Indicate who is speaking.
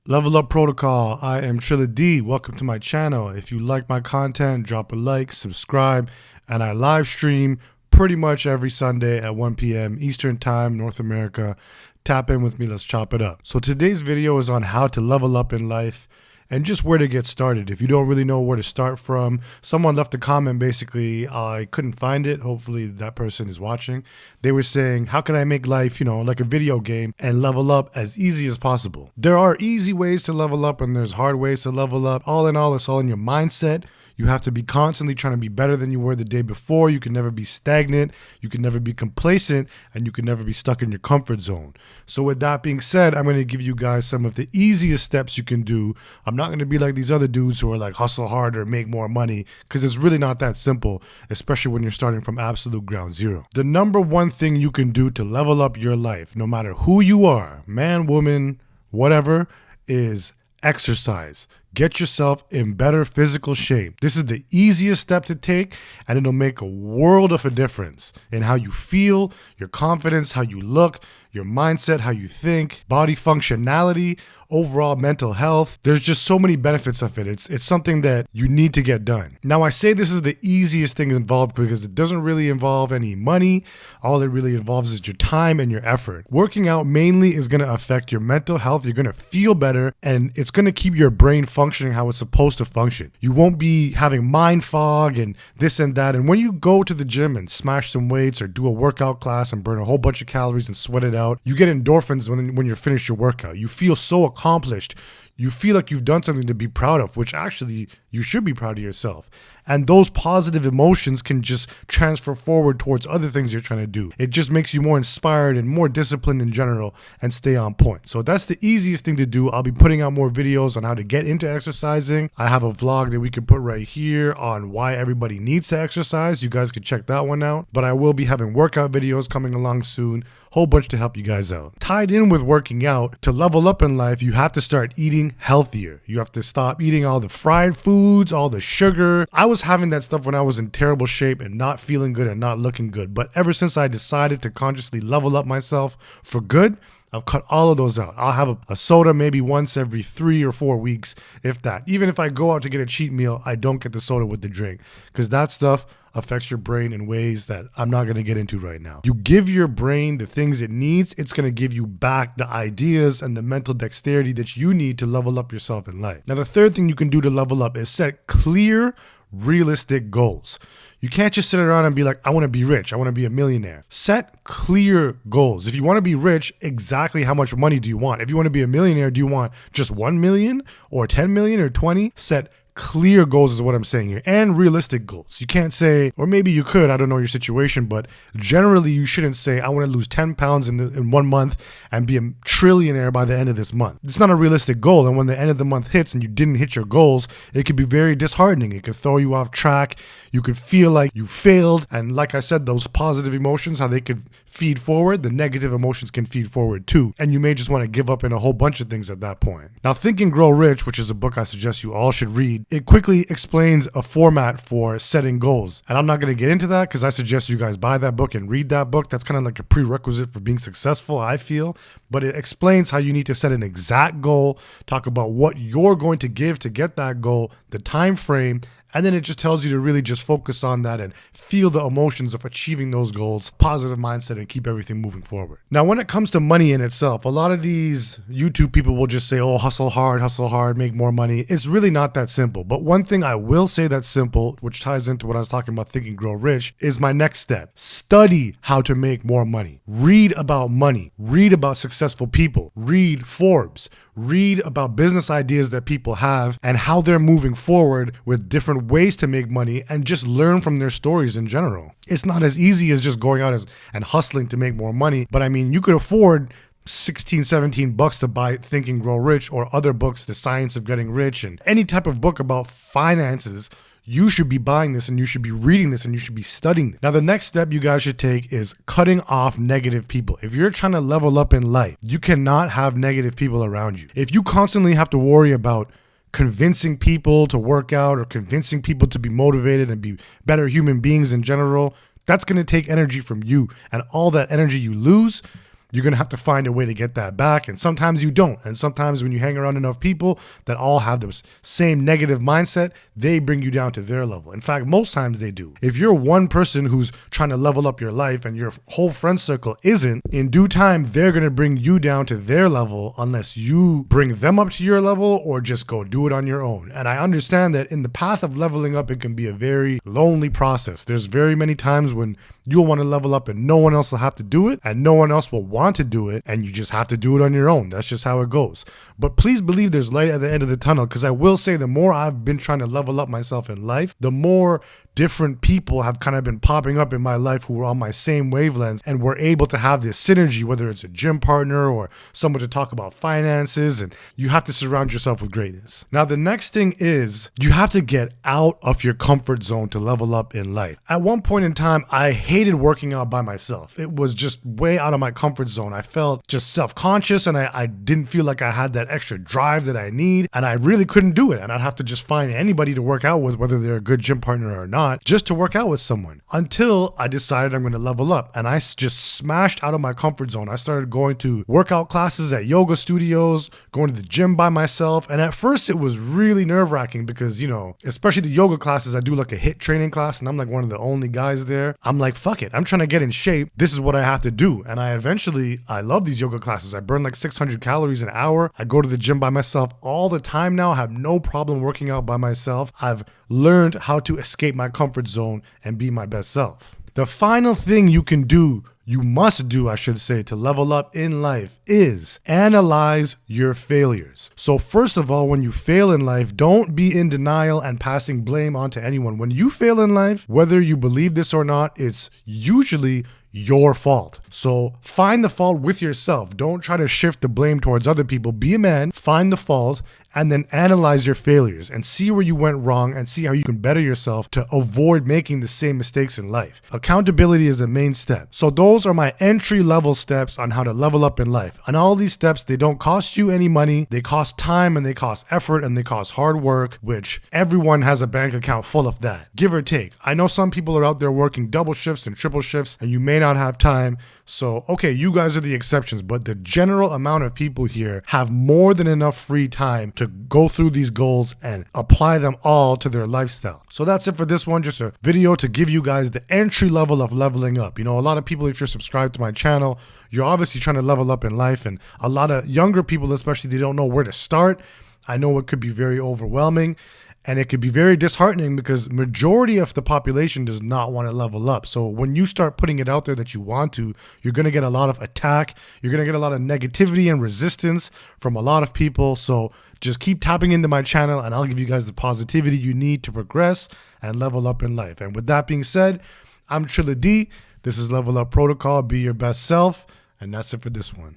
Speaker 1: Level Up Protocol, I am Trilla D. Welcome to my channel. If you like my content, drop a like, subscribe, and I live stream pretty much every Sunday at 1 p.m. Eastern Time, North America. Tap in with me, let's chop it up. So today's video is on how to level up in life and just where to get started. If you don't really know where to start from, someone left a comment basically, I couldn't find it. Hopefully that person is watching. They were saying, how can I make life, like a video game and level up as easy as possible? There are easy ways to level up and there's hard ways to level up. All in all, it's all in your mindset. You have to be constantly trying to be better than you were the day before. You can never be stagnant. You can never be complacent, and you can never be stuck in your comfort zone. So with that being said, I'm going to give you guys some of the easiest steps you can do. I'm not going to be like these other dudes who are like hustle harder, make more money, because it's really not that simple, especially when you're starting from absolute ground zero. The number one thing you can do to level up your life, no matter who you are, man, woman, whatever, is exercise. Get yourself in better physical shape. This is the easiest step to take, and it'll make a world of a difference in how you feel, your confidence, how you look, your mindset, how you think, body functionality, overall mental health. There's just so many benefits of it. It's something that you need to get done. Now, I say this is the easiest thing involved because it doesn't really involve any money. All it really involves is your time and your effort. Working out mainly is going to affect your mental health. You're going to feel better, and it's going to keep your brain functioning how it's supposed to function. You won't be having mind fog and this and that. And when you go to the gym and smash some weights or do a workout class and burn a whole bunch of calories and sweat it out, you get endorphins when you're finished your workout. You feel so accomplished. You feel like you've done something to be proud of, which actually you should be proud of yourself. And those positive emotions can just transfer forward towards other things you're trying to do. It just makes you more inspired and more disciplined in general and stay on point. So that's the easiest thing to do. I'll be putting out more videos on how to get into exercising. I have a vlog that we could put right here on why everybody needs to exercise. You guys could check that one out. But I will be having workout videos coming along soon. Whole bunch to help you guys out. Tied in with working out, to level up in life, you have to start eating healthier. You have to stop eating all the fried foods, all the sugar. I was having that stuff when I was in terrible shape and not feeling good and not looking good. But ever since I decided to consciously level up myself for good, I've cut all of those out. I'll have a soda maybe once every 3 or 4 weeks, if that. Even if I go out to get a cheat meal, I don't get the soda with the drink because that stuff affects your brain in ways that I'm not going to get into right now. You give your brain the things it needs, it's going to give you back the ideas and the mental dexterity that you need to level up yourself in life. Now, the third thing you can do to level up is set clear, realistic goals. You can't just sit around and be like, I want to be rich. I want to be a millionaire. Set clear goals. If you want to be rich, exactly how much money do you want? If you want to be a millionaire, do you want just 1 million or 10 million or 20? Set clear goals is what I'm saying here, and realistic goals. You can't say, or maybe you could, I don't know your situation, but generally you shouldn't say, I want to lose 10 pounds in 1 month and be a trillionaire by the end of this month. It's not a realistic goal, and when the end of the month hits and you didn't hit your goals, it could be very disheartening. It could throw you off track. You could feel like you failed, and like I said, those positive emotions, how they could feed forward, the negative emotions can feed forward too, and you may just want to give up in a whole bunch of things at that point. Now, Think and Grow Rich, which is a book I suggest you all should read, it quickly explains a format for setting goals. And I'm not going to get into that because I suggest you guys buy that book and read that book. That's kind of like a prerequisite for being successful, I feel. But it explains how you need to set an exact goal, talk about what you're going to give to get that goal, the time frame, and then it just tells you to really just focus on that and feel the emotions of achieving those goals, positive mindset, and keep everything moving forward. Now, when it comes to money in itself, a lot of these YouTube people will just say, oh, hustle hard, make more money. It's really not that simple. But one thing I will say that's simple, which ties into what I was talking about, Think and Grow Rich, is my next step. Study how to make more money. Read about money. Read about successful people. Read Forbes. Read about business ideas that people have and how they're moving forward with different ways to make money, and just learn from their stories in general. It's not as easy as just going out and hustling to make more money, but I mean, you could afford 16, 17 bucks to buy Think and Grow Rich or other books, The Science of Getting Rich, and any type of book about finances. You should be buying this and you should be reading this and you should be studying this. Now, the next step you guys should take is cutting off negative people. If you're trying to level up in life, you cannot have negative people around you. If you constantly have to worry about convincing people to work out or convincing people to be motivated and be better human beings in general, that's going to take energy from you. And all that energy you lose, you're going to have to find a way to get that back. And sometimes you don't. And sometimes when you hang around enough people that all have the same negative mindset, they bring you down to their level. In fact, most times they do. If you're one person who's trying to level up your life and your whole friend circle isn't, in due time, they're going to bring you down to their level unless you bring them up to your level or just go do it on your own. And I understand that in the path of leveling up, it can be a very lonely process. There's very many times when you'll want to level up and no one else will have to do it and no one else will want to do it, and you just have to do it on your own. That's just how it goes. But please believe there's light at the end of the tunnel, because I will say the more I've been trying to level up myself in life, the more different people have kind of been popping up in my life who are on my same wavelength, and we're able to have this synergy, whether it's a gym partner or someone to talk about finances, and you have to surround yourself with greatness. Now, the next thing is you have to get out of your comfort zone to level up in life. At one point in time, I hated working out by myself. It was just way out of my comfort zone. I felt just self-conscious, and I didn't feel like I had that extra drive that I need, and I really couldn't do it. And I'd have to just find anybody to work out with, whether they're a good gym partner or not, just to work out with someone, until I decided I'm going to level up. And I just smashed out of my comfort zone. I started going to workout classes at yoga studios, going to the gym by myself. And at first it was really nerve-wracking because, especially the yoga classes, I do like a HIIT training class and I'm like one of the only guys there. I'm like, fuck it, I'm trying to get in shape. This is what I have to do. And I love these yoga classes. I burn like 600 calories an hour. I go to the gym by myself all the time now. I have no problem working out by myself. I've learned how to escape my comfort zone and be my best self. The final thing you must do, I should say, to level up in life is analyze your failures. So first of all, when you fail in life, don't be in denial and passing blame onto anyone. When you fail in life, whether you believe this or not, it's usually your fault. So find the fault with yourself. Don't try to shift the blame towards other people. Be a man, find the fault, and then analyze your failures and see where you went wrong and see how you can better yourself to avoid making the same mistakes in life. Accountability is the main step. So those are my entry-level steps on how to level up in life. And all these steps, they don't cost you any money. They cost time and they cost effort and they cost hard work, which everyone has a bank account full of that, give or take. I know some people are out there working double shifts and triple shifts and you may not have time. So, okay, you guys are the exceptions, but the general amount of people here have more than enough free time to go through these goals and apply them all to their lifestyle. So that's it for this one. Just a video to give you guys the entry level of leveling up. A lot of people, if you're subscribed to my channel, you're obviously trying to level up in life, and a lot of younger people, especially, they don't know where to start. I know it could be very overwhelming. And it could be very disheartening because majority of the population does not want to level up. So when you start putting it out there that you want to, you're going to get a lot of attack. You're going to get a lot of negativity and resistance from a lot of people. So just keep tapping into my channel and I'll give you guys the positivity you need to progress and level up in life. And with that being said, I'm Trilla D. This is Level Up Protocol. Be your best self. And that's it for this one.